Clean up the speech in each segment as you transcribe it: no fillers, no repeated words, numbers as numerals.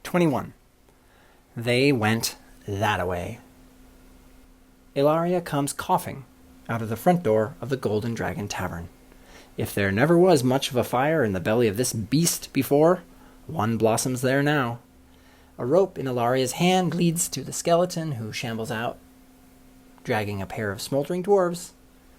ch21. They went that-a-way. Ilaria comes coughing out of the front door of the Golden Dragon Tavern. If there never was much of a fire in the belly of this beast before, one blossoms there now. A rope in Ilaria's hand leads to the skeleton, who shambles out, dragging a pair of smoldering dwarves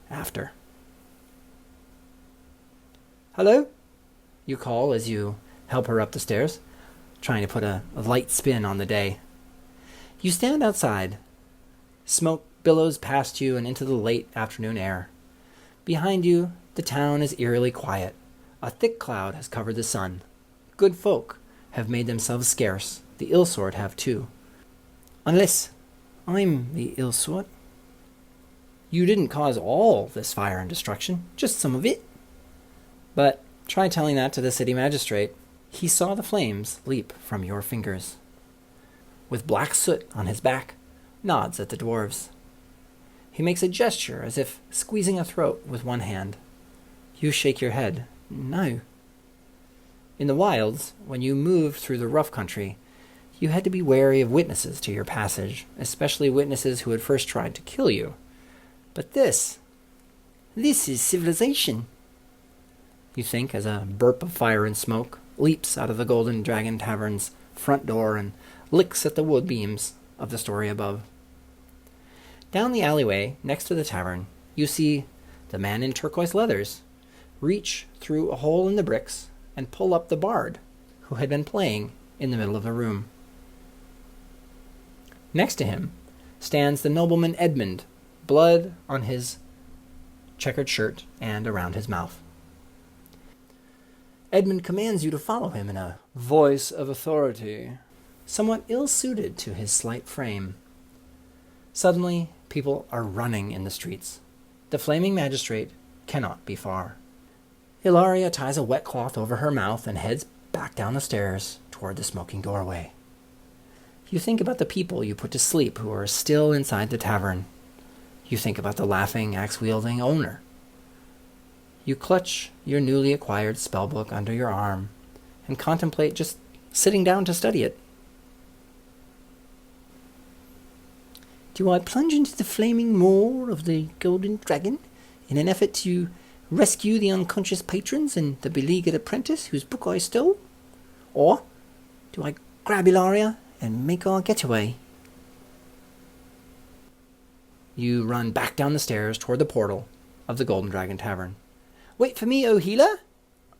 after. "Hello?" you call as you help her up the stairs, trying to put a light spin on the day. You stand outside. Smoke billows past you and into the late afternoon air. Behind you, the town is eerily quiet. A thick cloud has covered the sun. Good folk have made themselves scarce. The ill sort have too. Unless I'm the ill sort. You didn't cause all this fire and destruction, just some of it. But try telling that to the city magistrate. He saw the flames leap from your fingers. With black soot on his back, nods at the dwarves. He makes a gesture as if squeezing a throat with one hand. You shake your head. No. In the wilds, when you moved through the rough country, you had to be wary of witnesses to your passage, especially witnesses who had first tried to kill you. But this is civilization, you think, as a burp of fire and smoke leaps out of the Golden Dragon Tavern's front door and licks at the wood beams of the story above. Down the alleyway next to the tavern, you see the man in turquoise leathers reach through a hole in the bricks and pull up the bard who had been playing in the middle of the room. Next to him stands the nobleman Edmund, blood on his checkered shirt and around his mouth. Edmund commands you to follow him in a voice of authority, somewhat ill-suited to his slight frame. Suddenly, people are running in the streets. The flaming magistrate cannot be far. Ilaria ties a wet cloth over her mouth and heads back down the stairs toward the smoking doorway. You think about the people you put to sleep who are still inside the tavern. You think about the laughing, axe-wielding owner. You clutch your newly acquired spellbook under your arm and contemplate just sitting down to study it. Do I plunge into the flaming maw of the Golden Dragon in an effort to rescue the unconscious patrons and the beleaguered apprentice whose book I stole? Or do I grab Ilaria and make our getaway? You run back down the stairs toward the portal of the Golden Dragon Tavern. Wait for me, O healer.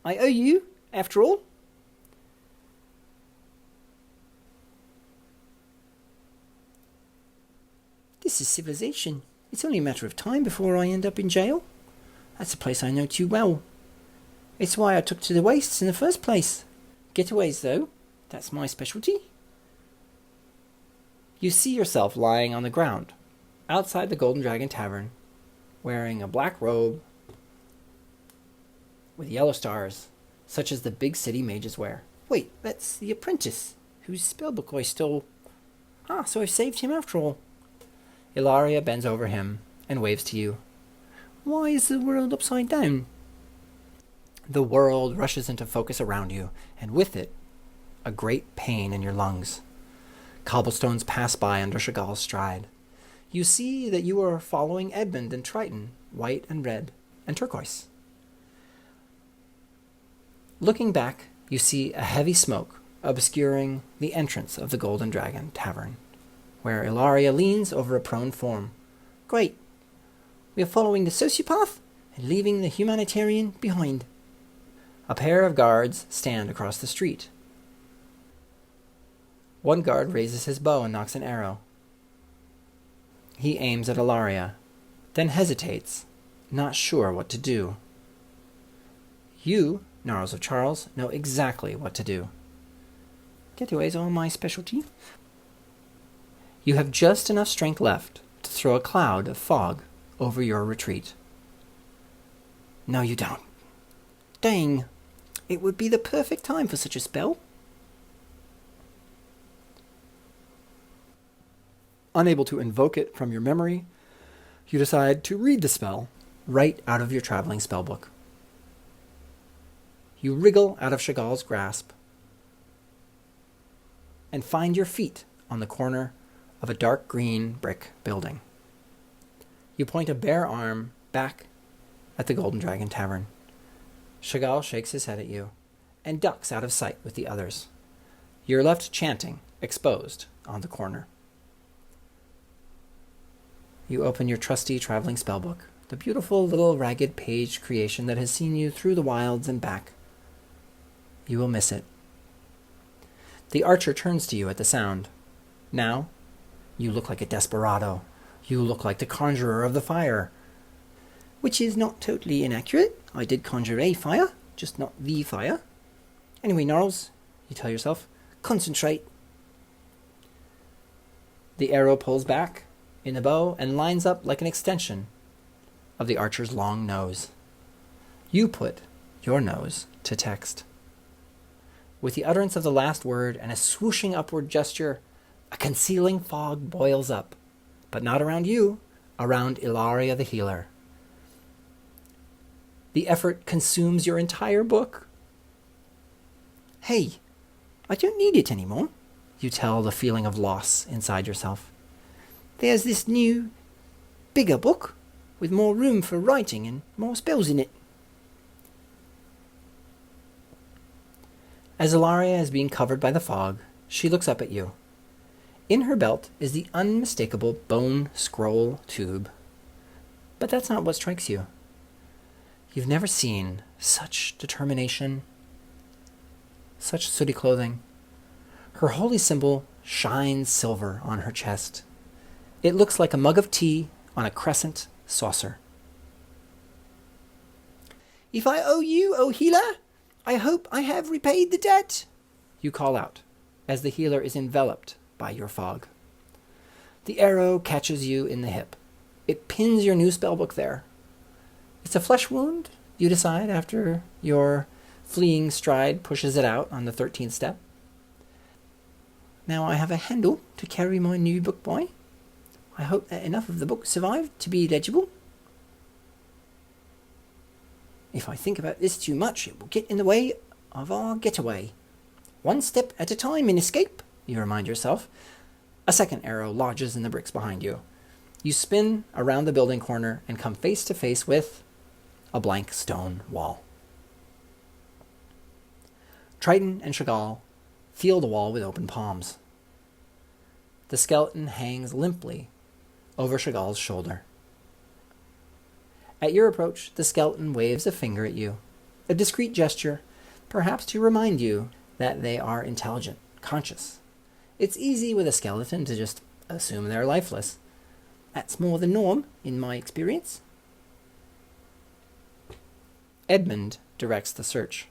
I owe you, after all. This is civilization. It's only a matter of time before I end up in jail. That's a place I know too well. It's why I took to the wastes in the first place. Getaways, though, that's my specialty. You see yourself lying on the ground, outside the Golden Dragon Tavern, wearing a black robe with yellow stars, such as the big city mages wear. Wait, that's the apprentice, whose spellbook I stole. So I've saved him after all. Ilaria bends over him and waves to you. Why is the world upside down? The world rushes into focus around you, and with it, a great pain in your lungs. Cobblestones pass by under Chagall's stride. You see that you are following Edmund and Triton, white and red and turquoise. Looking back, you see a heavy smoke obscuring the entrance of the Golden Dragon Tavern, where Ilaria leans over a prone form. Great. We are following the sociopath and leaving the humanitarian behind. A pair of guards stand across the street. One guard raises his bow and knocks an arrow. He aims at Ilaria, then hesitates, not sure what to do. You, Gnarls of Charles, know exactly what to do. Getaways are my specialty. You have just enough strength left to throw a cloud of fog over your retreat. No, you don't. Dang, it would be the perfect time for such a spell. Unable to invoke it from your memory, you decide to read the spell right out of your traveling spellbook. You wriggle out of Chagall's grasp. and find your feet on the corner of a dark green brick building. You point a bare arm back at the Golden Dragon Tavern. Chagall shakes his head at you and ducks out of sight with the others. You're left chanting, exposed on the corner. You open your trusty traveling spellbook, the beautiful little ragged page creation that has seen you through the wilds and back. You will miss it. The archer turns to you at the sound. Now, you look like a desperado. You look like the conjurer of the fire. Which is not totally inaccurate. I did conjure a fire, just not the fire. Anyway, Gnarls, you tell yourself, concentrate. The arrow pulls back in the bow and lines up like an extension of the archer's long nose. You put your nose to text. With the utterance of the last word and a swooshing upward gesture, a concealing fog boils up, but not around you, around Ilaria the healer. The effort consumes your entire book. Hey, I don't need it anymore, you tell the feeling of loss inside yourself. There's this new, bigger book with more room for writing and more spells in it. As Ilaria is being covered by the fog, she looks up at you. In her belt is the unmistakable bone scroll tube. But that's not what strikes you. You've never seen such determination, such sooty clothing. Her holy symbol shines silver on her chest. It looks like a mug of tea on a crescent saucer. If I owe you, O healer, I hope I have repaid the debt, you call out, as the healer is enveloped by your fog. The arrow catches you in the hip. It pins your new spellbook there. It's a flesh wound, you decide after your fleeing stride pushes it out on the 13th step. Now I have a handle to carry my new book by. I hope that enough of the book survived to be legible. If I think about this too much, it will get in the way of our getaway. One step at a time in escape, you remind yourself. A second arrow lodges in the bricks behind you. You spin around the building corner and come face to face with a blank stone wall. Triton and Chagall feel the wall with open palms. The skeleton hangs limply over Chagall's shoulder. At your approach, the skeleton waves a finger at you, a discreet gesture, perhaps to remind you that they are intelligent, conscious. It's easy with a skeleton to just assume they're lifeless. That's more the norm, in my experience. Edmund directs the search.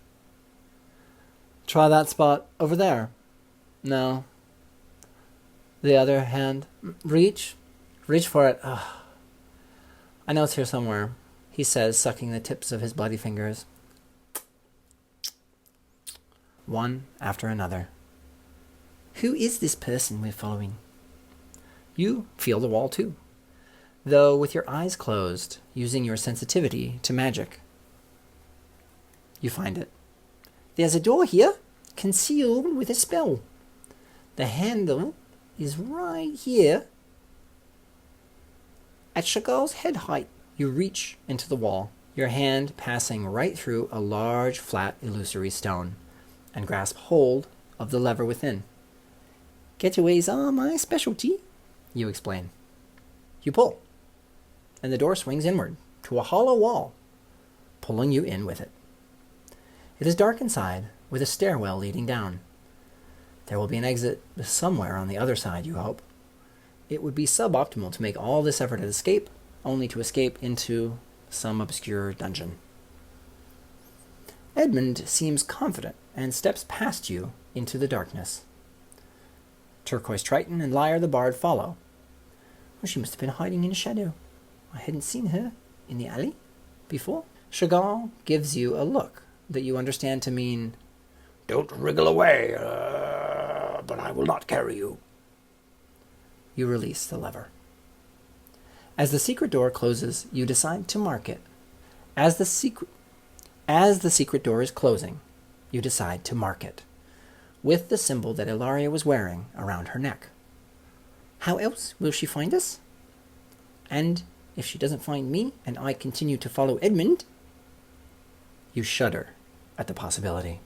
Try that spot over there. No. The other hand. Reach for it. Ugh. I know it's here somewhere, he says, sucking the tips of his bloody fingers. One after another. Who is this person we're following? You feel the wall too, though with your eyes closed, using your sensitivity to magic. You find it. There's a door here, concealed with a spell. The handle is right here. At Chagall's head height, you reach into the wall, your hand passing right through a large, flat, illusory stone, and grasp hold of the lever within. Getaways are my specialty, you explain. You pull, and the door swings inward to a hollow wall, pulling you in with it. It is dark inside, with a stairwell leading down. There will be an exit somewhere on the other side, you hope. It would be suboptimal to make all this effort at escape, only to escape into some obscure dungeon. Edmund seems confident and steps past you into the darkness. Turquoise Triton and Lyre the Bard follow. Well, she must have been hiding in a shadow. I hadn't seen her in the alley before. Chagall gives you a look that you understand to mean, "Don't wriggle away, but I will not carry you." You release the lever. As the secret door closes, you decide to mark it. As the secret door is closing, you decide to mark it. with the symbol that Ilaria was wearing around her neck. How else will she find us? And if she doesn't find me and I continue to follow Edmund... You shudder at the possibility.